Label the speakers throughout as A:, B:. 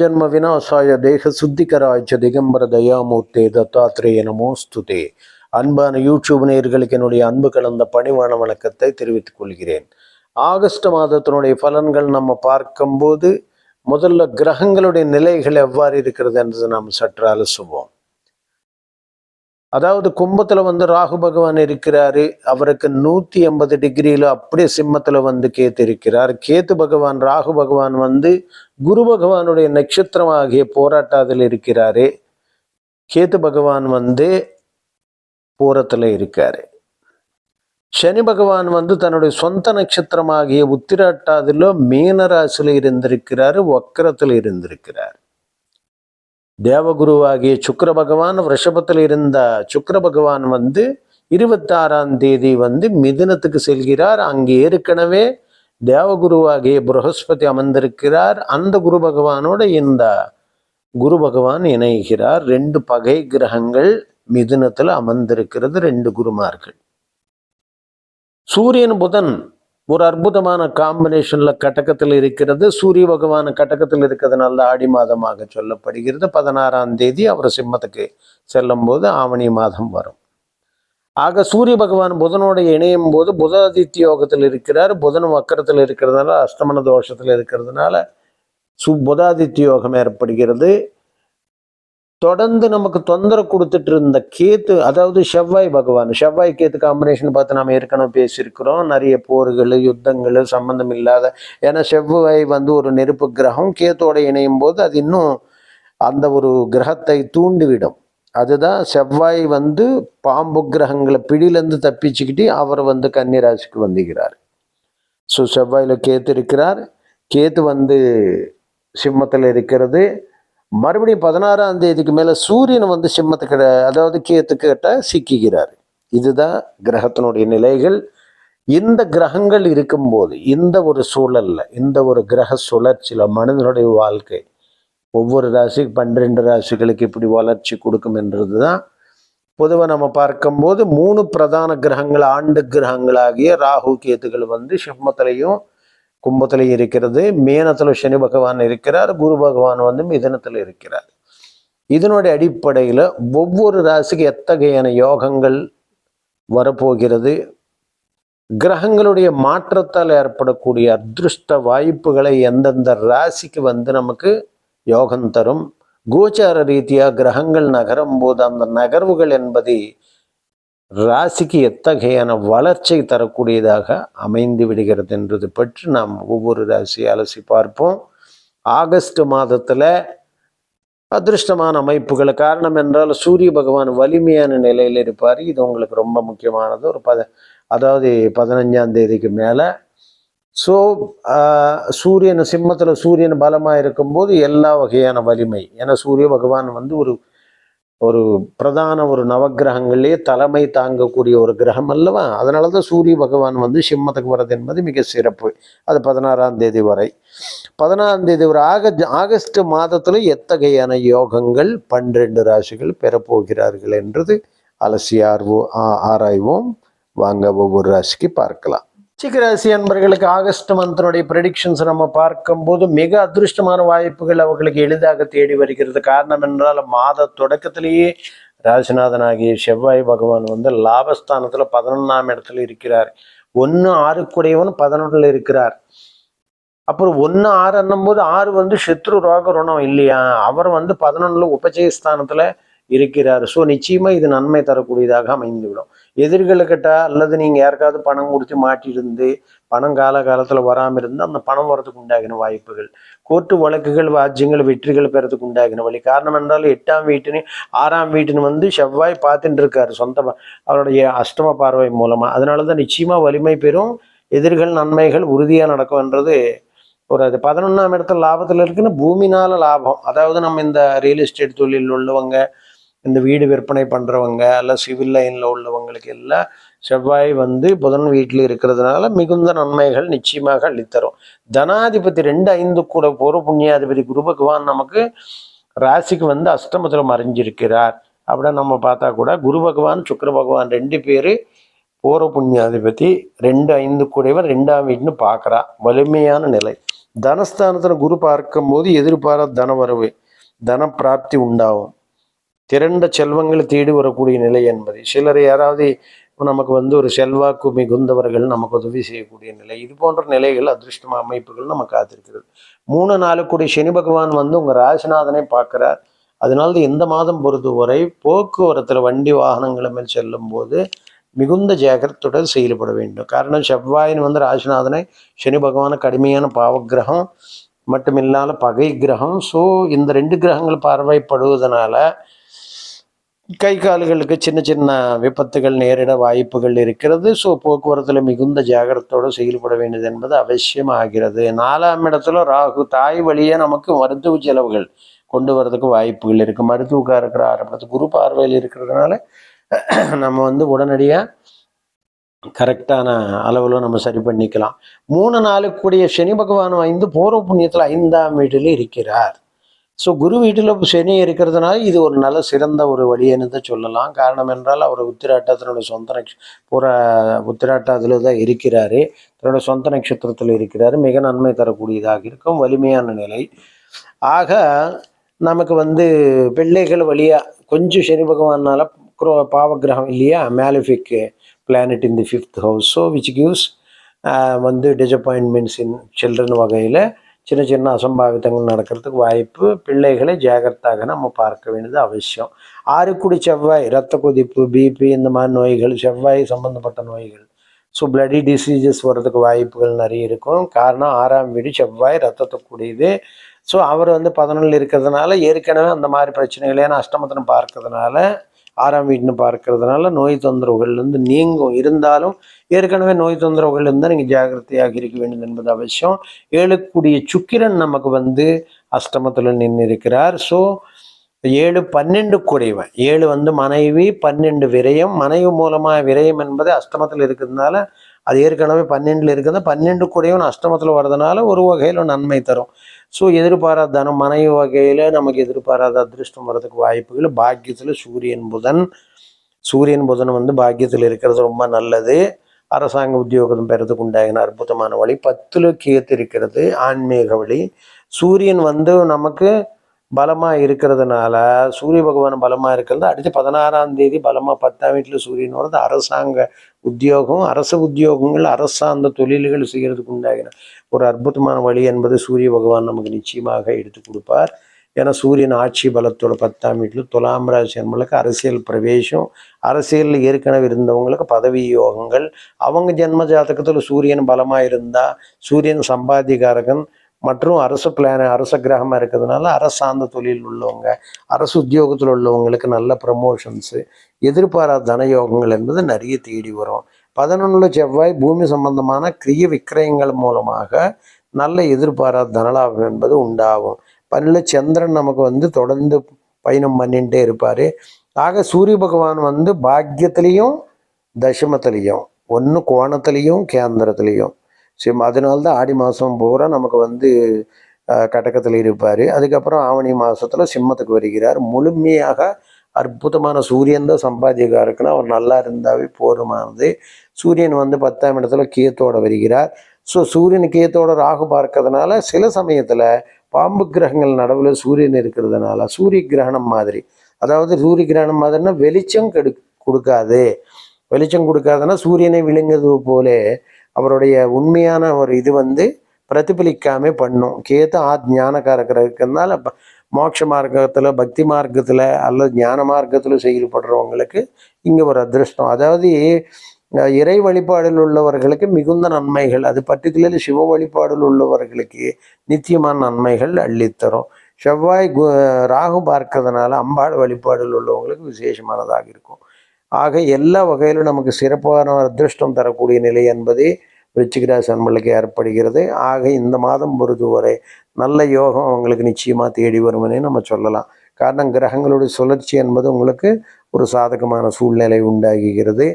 A: ஜன்ம விநாசாய தேக சுத்திகராய்ச்ச திகம்பர தயாமூர்த்தே தத்தாத்ரேய நமோஸ்துதே. அன்பான யூடியூப் நேயர்களுக்கு என்னுடைய அன்பு கலந்த பணிவான வணக்கத்தை தெரிவித்துக் கொள்கிறேன். ஆகஸ்ட் மாதத்தினுடைய பலன்கள் நம்ம பார்க்கும்போது முதல்ல கிரகங்களுடைய நிலைகள் எவ்வாறு இருக்கிறது என்று நாம் சற்று அலசுவோம். அதாவது கும்பத்துல ராகு பகவான் இருக்கிறாரு, அவருக்கு 180 டிகிரியில அப்படியே சிம்மத்துல கேத்து இருக்கிறார். கேத்து பகவான் ராகு பகவான் குரு பகவானுடைய நட்சத்திரம் ஆகிய போராட்டத்தில் இருக்கிறாரு. கேத்து பகவான் பூரத்துல இருக்காரு. சனி பகவான் தன்னுடைய சொந்த நட்சத்திரமாகிய உத்திராட்டாதில மீனராசில இருந்திருக்கிறாரு, வக்கரத்தில் இருந்திருக்கிறார். தேவகுருவாகிய சுக்கிர பகவான் ரிஷபத்தில் இருந்த சுக்கிர பகவான் 26ஆம் தேதி மிதுனத்துக்கு செல்கிறார். அங்கே ஏற்கனவே தேவகுருவாகிய ப்ரஹஸ்பதி அமர்ந்திருக்கிறார். அந்த குரு பகவானோட இந்த குரு பகவான் இணைகிறார். 2 பகை கிரகங்கள் மிதுனத்தில் அமர்ந்திருக்கிறது, 2 குருமார்கள். சூரியன் புதன் ஒரு அற்புதமான காம்பினேஷன்ல கடகத்தில் இருக்கிறது. சூரிய பகவான் கடகத்தில் இருக்கிறதுனால ஆடி மாதமாக சொல்லப்படுகிறது. 16ஆம் தேதி அவர் சிம்மத்துக்கு செல்லும் போது ஆவணி மாதம் வரும். ஆக சூரிய பகவான் புதனோட இணையும் போது புதாதித்ய யோகத்தில் இருக்கிறார். புதன் வக்கரத்தில் இருக்கிறதுனால அஸ்தமன தோஷத்தில் இருக்கிறதுனால புதாதித்ய யோகம் ஏற்படுகிறது. தொடர்ந்து நமக்கு தொந்தரவு கொடுத்துட்டு இருந்த கேத்து, அதாவது செவ்வாய் பகவான், செவ்வாய் கேத்து காம்பினேஷன் பார்த்து நாம் ஏற்கனவே பேசியிருக்கிறோம். நிறைய போர்கள் யுத்தங்கள் சம்பந்தம் இல்லாத, ஏன்னா செவ்வாய் ஒரு நெருப்பு கிரகம். கேத்தோட இணையும் போது அது இன்னும் அந்த ஒரு கிரகத்தை தூண்டிவிடும். அதுதான் செவ்வாய் பாம்பு கிரகங்களை பிடியிலேருந்து தப்பிச்சுக்கிட்டு அவர் கன்னிராசிக்கு வந்துகிறார். ஸோ செவ்வாயில் கேத்து இருக்கிறார். கேத்து சிம்மத்தில் இருக்கிறது. மறுபடியும் 16ஆம் தேதிக்கு மேல சூரியன் சிம்மத்துக்கிட்ட, அதாவது கேத்துக்கிட்ட சிக்குகிறார். இதுதான் கிரகத்தினுடைய நிலைகள். இந்த கிரகங்கள் இருக்கும்போது இந்த ஒரு சூழல்ல, இந்த ஒரு கிரக சுழற்சியில மனிதனுடைய வாழ்க்கை ஒவ்வொரு ராசிக்கு 12 ராசிகளுக்கு இப்படி வளர்ச்சி கொடுக்கும் என்றதுதான் பொதுவாக நம்ம பார்க்கும்போது 3 பிரதான கிரகங்கள், ஆண்டு கிரகங்களாகிய ராகு கேத்துகள் சிம்மத்திலையும் கும்பத்தில் இருக்கிறது. மீனத்தில் சனி பகவான் இருக்கிறார். குரு பகவான் மிதனத்தில் இருக்கிறார். இதனுடைய அடிப்படையில் ஒவ்வொரு ராசிக்கு எத்தகையான யோகங்கள் வரப்போகிறது, கிரகங்களுடைய மாற்றத்தால் ஏற்படக்கூடிய அதிருஷ்ட வாய்ப்புகளை எந்தெந்த ராசிக்கு நமக்கு யோகம் தரும், கோச்சார ரீதியாக கிரகங்கள் நகரும் போது அந்த நகர்வுகள் என்பதை ராசிக்கு எத்தகையான வளர்ச்சி தரக்கூடியதாக அமைந்து விடுகிறது என்றது பற்றி நாம் ஒவ்வொரு ராசியை அலசி பார்ப்போம். ஆகஸ்ட் மாதத்துல அதிருஷ்டமான அமைப்புகள், காரணம் என்றால் சூரிய பகவான் வலிமையான நிலையில் இருப்பார். இது உங்களுக்கு ரொம்ப முக்கியமானது. அதாவது 15ஆம் தேதிக்கு மேலே. ஸோ சூரியன் சிம்மத்தில் சூரியன் பலமாக இருக்கும்போது எல்லா வகையான வலிமை, ஏன்னா சூரிய பகவான் ஒரு பிரதான ஒரு நவகிரகங்கள்லேயே தலைமை தாங்கக்கூடிய ஒரு கிரகம் அல்லவா. அதனால தான் சூரிய பகவான் சிம்மத்துக்கு வர்றது என்பது மிக சிறப்பு. அது 16ஆம் தேதி வரை. 16ஆம் தேதி ஒரு ஆகஸ்ட் மாதத்துல எத்தகையான யோகங்கள் 12 ராசிகள் பெறப்போகிறார்கள் என்றது அலசி ஆராய்வோம். வாங்க ஒவ்வொரு ராசிக்கு பார்க்கலாம். ராசி அன்பர்களுக்கு ஆகஸ்ட் மந்தினுடைய ப்ரெடிக்ஷன்ஸ் நம்ம பார்க்கும்போது மிக அதிருஷ்டமான வாய்ப்புகள் அவர்களுக்கு எளிதாக தேடி வருகிறது. காரணம் என்றால் மாத தொடக்கத்திலேயே ராசிநாதனாகிய செவ்வாய் பகவான் லாபஸ்தானத்துல 11ஆம் இடத்துல இருக்கிறார். 1-6 கூடையவன் 11ல் இருக்கிறார். அப்புறம் 1-6 என்னும் போது 6 சத்ரு ரோக ருணம் இல்லையா, அவர் 11ல் உபஜயஸ்தானத்துல இருக்கிறார். ஸோ நிச்சயமா இது நன்மை தரக்கூடியதாக அமைந்துவிடும். எதிர்களுக்கிட்ட அல்லது நீங்க யாருக்காவது பணம் கொடுத்து மாட்டியிருந்து பணம் காலத்தில் வராமல் இருந்து அந்த பணம் வரதுக்கு உண்டாகின வாய்ப்புகள், கோர்ட்டு வழக்குகள் வாஜ்யங்கள் வெற்றிகள் பெறதுக்கு உண்டாகின வழி. காரணம் என்றால் 8ஆம் வீட்டினு 6ஆம் வீட்டினு செவ்வாய் பார்த்துட்டு இருக்காரு சொந்த அவருடைய அஷ்டம பார்வை மூலமா. அதனாலதான் நிச்சயமா வலிமை பெறும், எதிர்கள் நன்மைகள் உறுதியா நடக்கும்ன்றது அது 11ஆம் இடத்துல லாபத்தில் இருக்குன்னு பூமினால லாபம். அதாவது நம்ம இந்த ரியல் எஸ்டேட் தொழில் உள்ளவங்க, இந்த வீடு விற்பனை பண்ணுறவங்க, அல்ல சிவில் லைனில் உள்ளவங்களுக்கு எல்லாம் செவ்வாய் புதன் வீட்டில் இருக்கிறதுனால மிகுந்த நன்மைகள் நிச்சயமாக அளித்தரும். தனாதிபதி 2-5 கூட போகிற புண்ணியாதிபதி குரு பகவான் நமக்கு ராசிக்கு அஷ்டமத்தில் மறைஞ்சிருக்கிறார். அப்படின்னா நம்ம பார்த்தா கூட குரு பகவான் சுக்கிர பகவான் 2 பேர் பூர்வ புண்ணியாதிபதி 2-5 கூடையவர் 2ஆம் வீட்டுன்னு பார்க்குறா. வலிமையான நிலை. தனஸ்தானத்தில் குரு பார்க்கும் போது எதிர்பாராத தன வரவு, தன பிராப்தி உண்டாகும். திரண்ட செல்வங்களை தேடி வரக்கூடிய நிலை என்பது. சிலர் யாராவது நமக்கு ஒரு செல்வாக்கு மிகுந்தவர்கள் நமக்கு உதவி செய்யக்கூடிய நிலை, இது போன்ற நிலைகள் அதிர்ஷ்ட அமைப்புகள் நமக்கு காத்திருக்கிறது. 3-4 கூடிய சனி பகவான் உங்கள் ராசிநாதனை பார்க்குறார். அதனால எந்த மாதம் பொறுத்தவரை போக்குவரத்தில் வண்டி வாகனங்களை மேல் செல்லும் போது மிகுந்த ஜாகிரதையுடன் செயல்பட வேண்டும். காரணம் செவ்வாயின் ராசிநாதனை சனி பகவான கடுமையான பாவகிரகம் மட்டுமில்லாத பகை கிரகம். ஸோ இந்த 2 கிரகங்கள் பார்வைப்படுவதனால கை கால்களுக்கு சின்ன சின்ன விபத்துகள் நேரிட வாய்ப்புகள் இருக்கிறது. ஸோ போக்குவரத்தில் மிகுந்த ஜாகிரதையோடு செயல்பட வேண்டியது என்பது அவசியம் ஆகிறது. 4ஆம் இடத்துல ராகு, தாய் வழியே நமக்கு மருத்துவ செலவுகள் கொண்டு வரதுக்கு வாய்ப்புகள் இருக்குது. மருத்துவக்காரர் ஆரம்பத்து குரு பார்வையில் இருக்கிறதுனால நம்ம உடனடியாக கரெக்டான அளவில் நம்ம சரி பண்ணிக்கலாம். 3-4 கூடிய சனி பகவான் பூர்வ புண்ணியத்தில் 5ஆம் வீட்டில் இருக்கிறார். ஸோ குரு வீட்டில் சனி இருக்கிறதுனால இது ஒரு நல்ல சிறந்த ஒரு வழின்னு தான் சொல்லலாம். காரணம் என்றால் அவர் உத்திராட்டத்தினுடைய சொந்த உத்திராட்டத்தில் தான் இருக்கிறாரு, தன்னுடைய சொந்த நட்சத்திரத்தில் இருக்கிறாரு. மிக நன்மை தரக்கூடியதாக இருக்கும், வலிமையான நிலை. ஆக நமக்கு பிள்ளைகள் வழியாக கொஞ்சம் சனி பகவானால பாவகிரகம் இல்லையா, மேலிஃபிக் planet in the 5th house. So which gives disappointments in children வகையில் சின்ன சின்ன அசம்பாவிதங்கள் நடக்கிறதுக்கு வாய்ப்பு. பிள்ளைகளை ஜாகிரதாக நம்ம பார்க்க வேண்டியது அவசியம். 6 கூடி செவ்வாய், இரத்த கொதிப்பு, பிபி இந்த மாதிரி நோய்கள், செவ்வாய் சம்பந்தப்பட்ட நோய்கள், ஸோ பிளடி டிசீசஸ் வர்றதுக்கு வாய்ப்புகள் நிறைய இருக்கும். காரணம் 6ஆம் வீடு செவ்வாய் ரத்தத்தை கூடியது. ஸோ அவர் 11 இருக்கிறதுனால ஏற்கனவே அந்த மாதிரி பிரச்சனைகள், ஏன்னா அஷ்டமத்தின்னு பார்க்கறதுனால 6ஆம் வீட்டுன்னு பார்க்கறதுனால நோய் தொந்தரவுகள்லேருந்து நீங்கும். இருந்தாலும் ஏற்கனவே நோய் தொந்தரவுகள் இருந்தால் நீங்கள் ஜாகிரதையாக இருக்க வேண்டும் என்பது அவசியம். 7 கூடிய சுக்கிரன் நமக்கு அஷ்டமத்தில் நின்று இருக்கிறார். ஸோ 7-12 கூடியவன். 7 மனைவி, 12 விரயம். மனைவி மூலமாக விரயம் என்பது அஷ்டமத்தில் இருக்கிறதுனால அது ஏற்கனவே 12 இருக்குது. 12 கூடியவன் அஷ்டமத்தில் வர்றதுனால ஒரு வகையில் நன்மை தரும். ஸோ எதிர்பாராத தனம், மனைவி வகையில் நமக்கு எதிர்பாராத அதிர்ஷ்டம் வர்றதுக்கு வாய்ப்புகள். பாக்கியத்தில் சூரியன் புதன் பாக்கியத்தில் இருக்கிறது ரொம்ப நல்லது. அரசாங்க உத்தியோகம் பெறதுக்கு உண்டாகின அற்புதமான வழி. 10ல் கேத்து இருக்கிறது, ஆன்மீக வழி. சூரியன் நமக்கு பலமாக இருக்கிறதுனால, சூரிய பகவான் பலமாக இருக்கிறது. அடுத்து 16ஆம் தேதி பலமாக 10ஆம் வீட்டில் சூரியன் வருது. அரசாங்க உத்தியோகம், அரசு உத்தியோகங்கள், அரசாங்க தொழில்கள் செய்கிறதுக்கு உண்டாகின ஒரு அற்புதமான வழி என்பது சூரிய பகவான் நமக்கு நிச்சயமாக எடுத்து கொடுப்பார். ஏன்னா சூரியன் ஆட்சி பலத்தோட 10ஆம் வீட்டில் துலாம் ராசி என்பவர்களுக்கு அரசியல் பிரவேசம், அரசியலில் ஏற்கனவே இருந்தவங்களுக்கு பதவி யோகங்கள். அவங்க ஜென்ம ஜாதகத்தில் சூரியன் பலமாக இருந்தால், சூரியன் சம்பாதிகாரகன் மற்றும் அரச கிரகமாக இருக்கிறதுனால அரசாந்த தொழில் உள்ளவங்க, அரசு உத்தியோகத்தில் உள்ளவங்களுக்கு நல்ல ப்ரமோஷன்ஸு, எதிர்பாராத தனயோகங்கள் என்பது நிறைய தேடி வரும். 11 செவ்வாய் பூமி சம்பந்தமான கிரிய விக்கிரயங்கள் மூலமாக நல்ல எதிர்பாராத தனலாபம் என்பது உண்டாகும். 12 சந்திரன் நமக்கு தொடர்ந்து பயணம் பண்ணிகிட்டே இருப்பார். ஆக சூரிய பகவான் பாக்கியத்திலையும் தசமத்திலையும், ஒன்று கோணத்திலையும் கேந்திரத்திலையும். சரி, அதனால்தான் ஆடி மாதம் பூரா நமக்கு கடகத்தில் இருப்பார். அதுக்கப்புறம் ஆவணி மாதத்தில் சிம்மத்துக்கு வருகிறார். முழுமையாக அற்புதமான சூரியன் தான் சம்பாதியக்காருக்குன்னா அவர் நல்லா இருந்தாவே போதுமானது. சூரியன் 10ஆம் இடத்துல கேத்தோட வருகிறார். ஸோ சூரியன் கேத்தோட ராகு பார்க்கறதுனால சில சமயத்தில் பாம்பு கிரகங்கள் நடுவில் சூரியன் இருக்கிறதுனால சூரிய கிரகணம் மாதிரி, அதாவது சூரிய கிரகணம் மாதிரினா வெளிச்சம் கொடுக்காது. வெளிச்சம் கொடுக்காதுன்னா சூரியனை விழுங்குறது போல அவருடைய உண்மையான ஒரு இது பிரதிபலிக்காம பண்ணும். கேத்து ஞானக்காரக்கிறதுனால மோட்ச மார்க்கத்தில், பக்தி மார்க்கத்தில் அல்லது ஞான மார்க்கத்தில் செயல்படுறவங்களுக்கு இங்கே ஒரு அதிர்ஷ்டம். அதாவது இறை வழிபாடில் உள்ளவர்களுக்கு மிகுந்த நன்மைகள், அது பர்டிகுலர்லி சிவ வழிபாடில் உள்ளவர்களுக்கு நித்தியமான நன்மைகள் அள்ளித்தரும். செவ்வாய் ராகு பார்க்கறதுனால அம்பாள் வழிபாடில் உள்ளவங்களுக்கு விசேஷமானதாக இருக்கும். ஆக எல்லா வகையிலும் நமக்கு சிறப்பான அதிர்ஷ்டம் தரக்கூடிய நிலை என்பதே விருச்சிக ராசி அன்பர்களுக்கு ஏற்படுகிறது. ஆக இந்த மாதம் பொறுத்தவரை நல்ல யோகம் அவங்களுக்கு நிச்சயமாக தேடி வரும்னே நம்ம சொல்லலாம். காரணம் கிரகங்களுடைய சுழற்சி என்பது உங்களுக்கு ஒரு சாதகமான சூழ்நிலை உண்டாகுகிறது.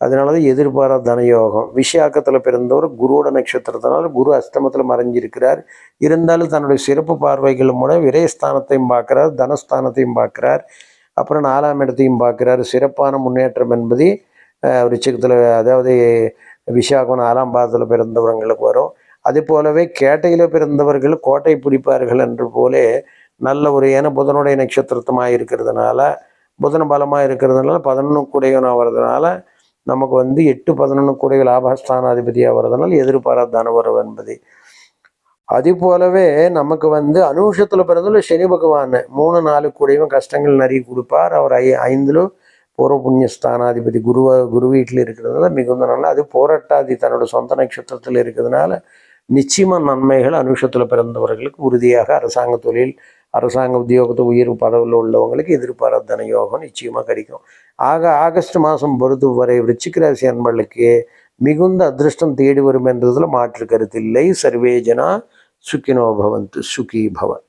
A: அதனால தான் எதிர்பாராத தனயோகம். விஷயாக்கத்தில் பிறந்தவர் குருவோட நட்சத்திரத்தினால குரு அஷ்டமத்தில் மறைஞ்சிருக்கிறார். இருந்தாலும் தன்னுடைய சிறப்பு பார்வைகள் மூலம் விரயஸ்தானத்தையும் பார்க்குறார், தனஸ்தானத்தையும் பார்க்குறார், அப்புறம் 4ஆம் இடத்தையும் பார்க்குறாரு. சிறப்பான முன்னேற்றம் என்பது விருச்சிகத்தில், அதாவது விசாகம் 4ஆம் பாதத்தில் பிறந்தவர்களுக்கு வரும். அதே போலவே கேட்டையில் பிறந்தவர்கள் கோட்டை பிடிப்பார்கள் என்று போலே நல்ல ஒரு, ஏன்னா புதனுடைய நட்சத்திரத்தமாக இருக்கிறதுனால, புதன் பலமாக இருக்கிறதுனால 11 கூடையவனாக வர்றதுனால நமக்கு 8 11 கூடைய லாபஸ்தானாதிபதியாக வர்றதுனால எதிர்பாராத தனவரவு என்பது. அதே போலவே நமக்கு அனுஷத்தில் பிறந்தால சனி பகவான் 3 4 கூடையும் கஷ்டங்கள் நிறைய கொடுப்பார். அவர் 5ல் பூர்வ புண்ணிய ஸ்தானாதிபதி குரு வீட்டில் இருக்கிறதுனால மிகுந்த நல்ல. அது போராட்டாதி தன்னோட சொந்த நட்சத்திரத்தில் இருக்கிறதுனால நிச்சயமா நன்மைகள் அனுஷத்தில் பிறந்தவர்களுக்கு உறுதியாக அரசாங்க தொழில், அரசாங்க உத்தியோகத்தை உயர்வு பதவியில் உள்ளவங்களுக்கு எதிர்பாராத தன யோகம் நிச்சயமாக கிடைக்கும். ஆகஸ்ட் மாதம் பொறுத்து வரை விருச்சிக ராசி அன்பர்களுக்கு மிகுந்த அதிர்ஷ்டம் தேடி வரும் என்றதில் மாற்று கருத்தில்லை. சர்வே ஜனா சுகினோ பவந்து, சுகி பவன்.